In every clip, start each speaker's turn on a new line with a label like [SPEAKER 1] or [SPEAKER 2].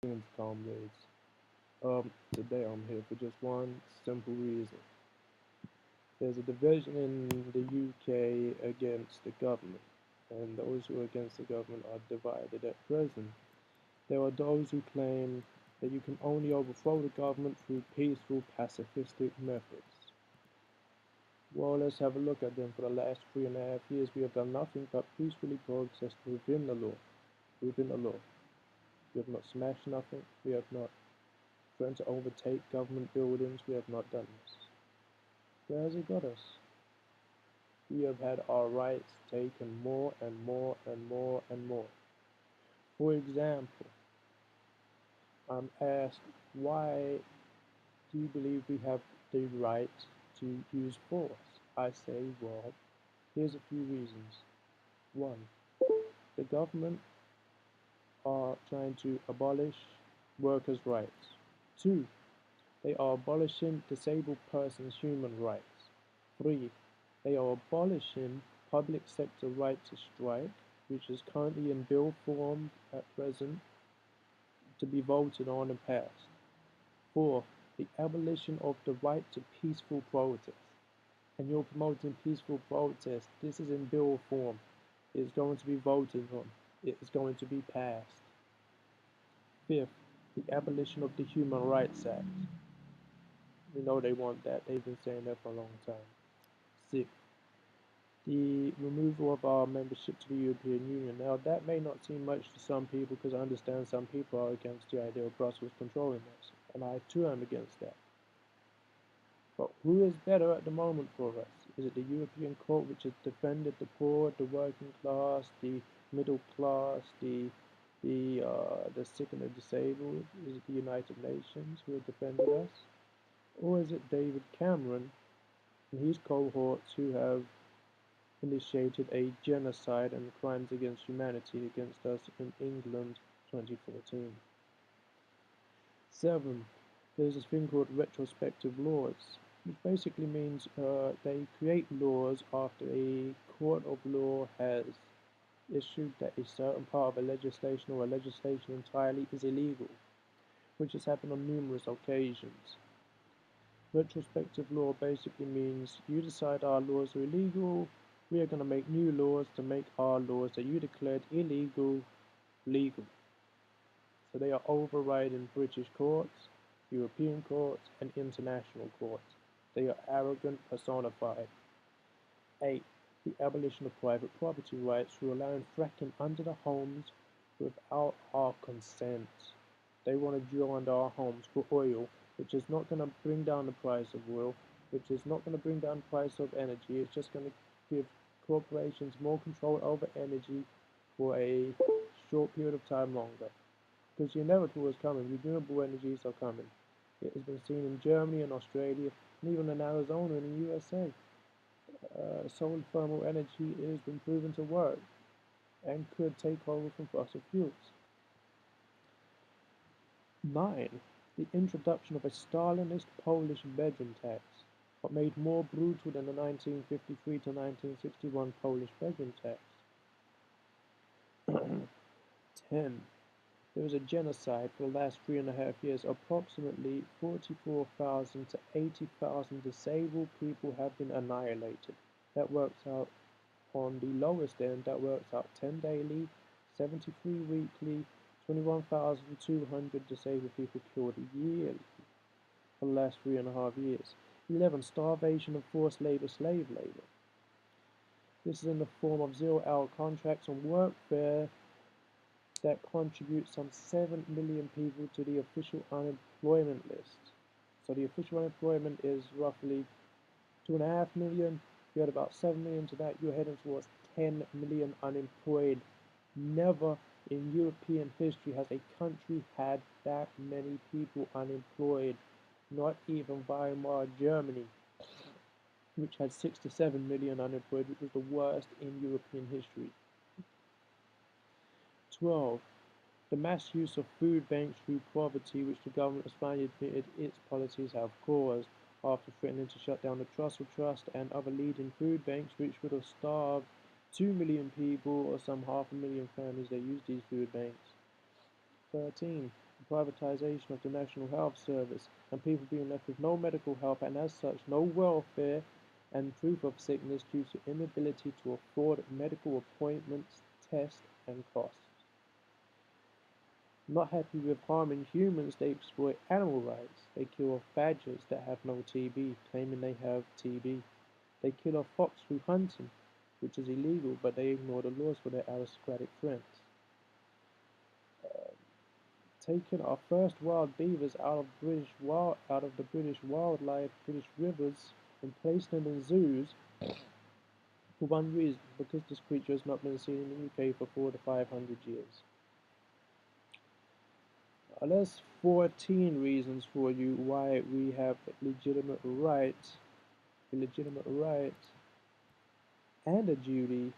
[SPEAKER 1] Greetings, comrades. Today I'm here for just one simple reason. There's a division in the UK against the government, and those who are against the government are divided at present. There are those who claim that you can only overthrow the government through peaceful, pacifistic methods. Well, let's have a look at them. For the last 3.5 years, we have done nothing but peacefully protest within the law. Within the law. We have not smashed nothing. We have not trying to overtake government buildings. We have not done this. Where has it got us? We have had our rights taken more and more and more and more. For example, I'm asked, why do you believe we have the right to use force? I say, well, here's a few reasons. One, the government are trying to abolish workers' rights. Two, they are abolishing disabled persons' human rights. 3. They are abolishing public sector right to strike, which is currently in bill form at present to be voted on and passed. 4. The abolition of the right to peaceful protest. And you're promoting peaceful protest. This is in bill form. It's going to be voted on. It is going to be passed. 5th, the abolition of the Human Rights Act. We know they want that. They've been saying that for a long time. 6th, the removal of our membership to the European Union. Now, that may not seem much to some people, because I understand some people are against the idea of Brussels controlling us, and I too am against that. But who is better at the moment for us? Is it the European Court, which has defended the poor, the working class, the middle class, the sick and the disabled? Is it the United Nations who have defended us? Or is it David Cameron and his cohorts who have initiated a genocide and crimes against humanity against us in England 2014? 7. There's this thing called retrospective laws, which basically means they create laws after a court of law has issued that a certain part of a legislation or a legislation entirely is illegal, which has happened on numerous occasions. Retrospective law basically means you decide our laws are illegal, we are going to make new laws to make our laws that you declared illegal legal. So they are overriding British courts, European courts, and international courts. They are arrogant personified. 8. The abolition of private property rights through allowing fracking under the homes without our consent. They want to drill under our homes for oil, which is not going to bring down the price of oil, which is not going to bring down the price of energy. It's just going to give corporations more control over energy for a short period of time longer. Because the inevitable is coming. Renewable energies are coming. It has been seen in Germany and Australia, and even in Arizona and in the USA. Solar thermal energy has been proven to work and could take over from fossil fuels. 9. The introduction of a Stalinist Polish bedroom tax, but made more brutal than the 1953 to 1961 Polish bedroom tax. 10. There was a genocide for the last 3.5 years. Approximately 44,000 to 80,000 disabled people have been annihilated. That works out, on the lowest end, that works out 10 daily, 73 weekly, 21,200 disabled people killed yearly for the last 3.5 years. 11. Starvation and forced labor, slave labor. This is in the form of 0-hour contracts on workfare that contribute some 7 million people to the official unemployment list. So the official unemployment is roughly 2.5 million. You add about 7 million to that, you're heading towards 10 million unemployed. Never in European history has a country had that many people unemployed. Not even Weimar Germany, which had 6 to 7 million unemployed, which was the worst in European history. 12. The mass use of food banks through poverty, which the government has finally admitted its policies have caused, after threatening to shut down the Trussell Trust and other leading food banks, which would have starved 2 million people or some 500,000 families that use these food banks. 13. the privatization of the National Health Service, and people being left with no medical help and as such no welfare and proof of sickness due to inability to afford medical appointments, tests, and costs. Not happy with harming humans, they exploit animal rights. They kill off badgers that have no TB, claiming they have TB. They kill off fox through hunting, which is illegal, but they ignore the laws for their aristocratic friends. Taking our first wild beavers out of the British wildlife, British rivers, and placing them in zoos for one reason, because this creature has not been seen in the UK for 400 to 500 years. There's 14 reasons for you why we have a legitimate right and a duty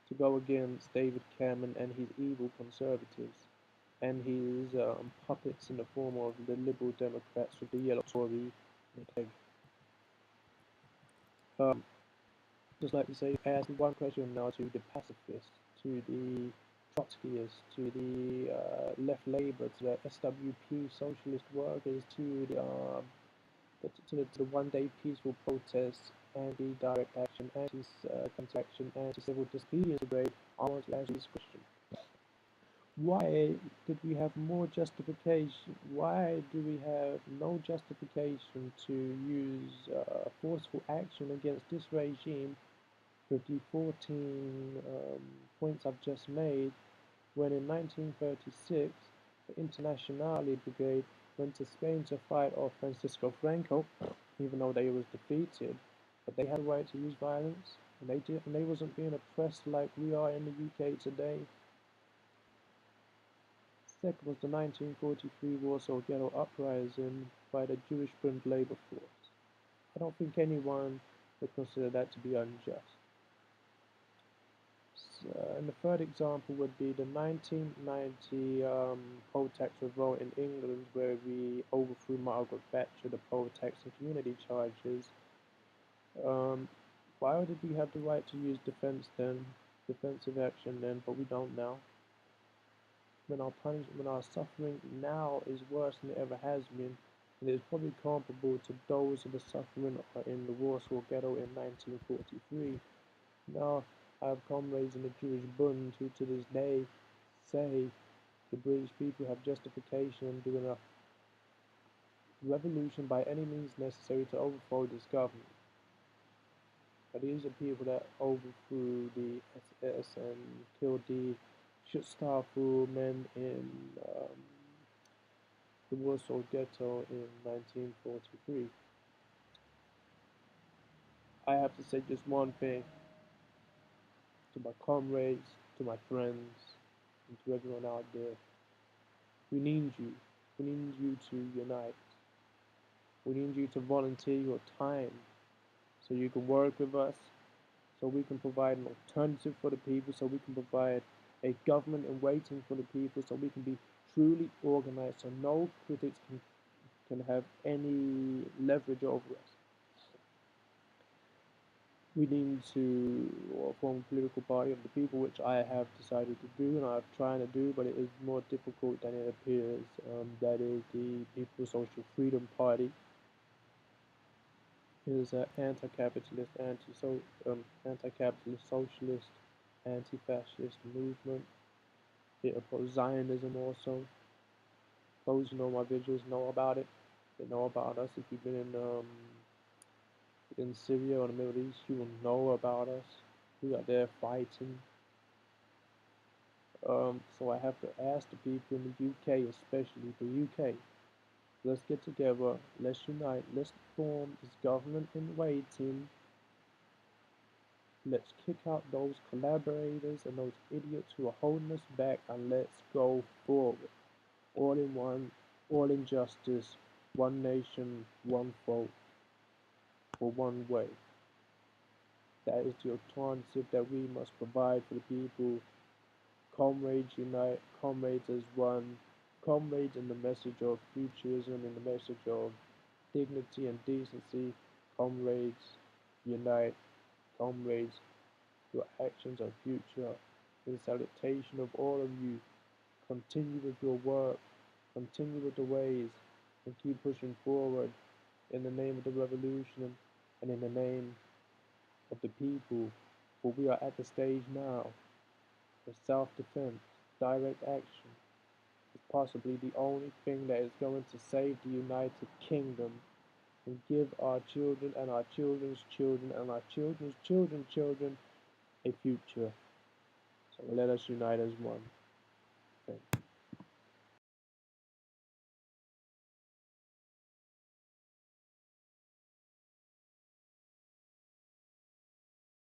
[SPEAKER 1] to go against David Cameron and his evil conservatives and his puppets in the form of the Liberal Democrats with the yellow Tory peg. Just like to say, ask one question now to the pacifists, to the Trotskyists, to the Left Labour, to the SWP Socialist Workers, to the one-day peaceful protests, anti-direct action, anti-action, anti-civil disobedience brigade. I want to answer this question. Why did we have more justification? Why do we have no justification to use forceful action against this regime with the 14 points I've just made, when in 1936 the Internationale Brigade went to Spain to fight off Francisco Franco, even though they was defeated, but they had a right to use violence, and they wasn't being oppressed like we are in the UK today. Second was the 1943 Warsaw Ghetto Uprising by the Jewish Print Labor Force. I don't think anyone would consider that to be unjust. And the third example would be the 1990 poll tax revolt in England, where we overthrew Margaret Thatcher, the poll tax and community charges. Why did we have the right to use defensive action then, but we don't now? When our suffering now is worse than it ever has been, and it is probably comparable to those of the suffering in the Warsaw Ghetto in 1943. Now, I have comrades in the Jewish Bund who to this day say the British people have justification in doing a revolution by any means necessary to overthrow this government. But these are people that overthrew the SS and killed the Schutzstaffel men in the Warsaw Ghetto in 1943. I have to say just one thing to my comrades, to my friends, and to everyone out there. We need you. We need you to unite. We need you to volunteer your time so you can work with us, so we can provide an alternative for the people, so we can provide a government in waiting for the people, so we can be truly organized, so no critics can have any leverage over us. We need to form a political party of the people, which I have decided to do and I'm trying to do, but it is more difficult than it appears. That is the People's Social Freedom Party. It is an anti-capitalist, anti-capitalist, socialist, anti-fascist movement. It opposes Zionism also. Those who know my videos know about it. They know about us. If you've been in Syria or the Middle East, you will know about us. We are there fighting. So I have to ask the people in the UK, especially the UK, let's get together, let's unite, let's form this government in waiting. Let's kick out those collaborators and those idiots who are holding us back, and let's go forward. All in one, all in justice, one nation, one vote, for one way. That is the alternative that we must provide for the people. Comrades unite, comrades as one, comrades in the message of futurism, in the message of dignity and decency. Comrades unite, comrades, your actions are future. In salutation of all of you, continue with your work, continue with the ways and keep pushing forward in the name of the revolution and in the name of the people. For we are at the stage now where self-defense, direct action, is possibly the only thing that is going to save the United Kingdom and give our children and our children's children and our children's children's children a future. So let us unite as one.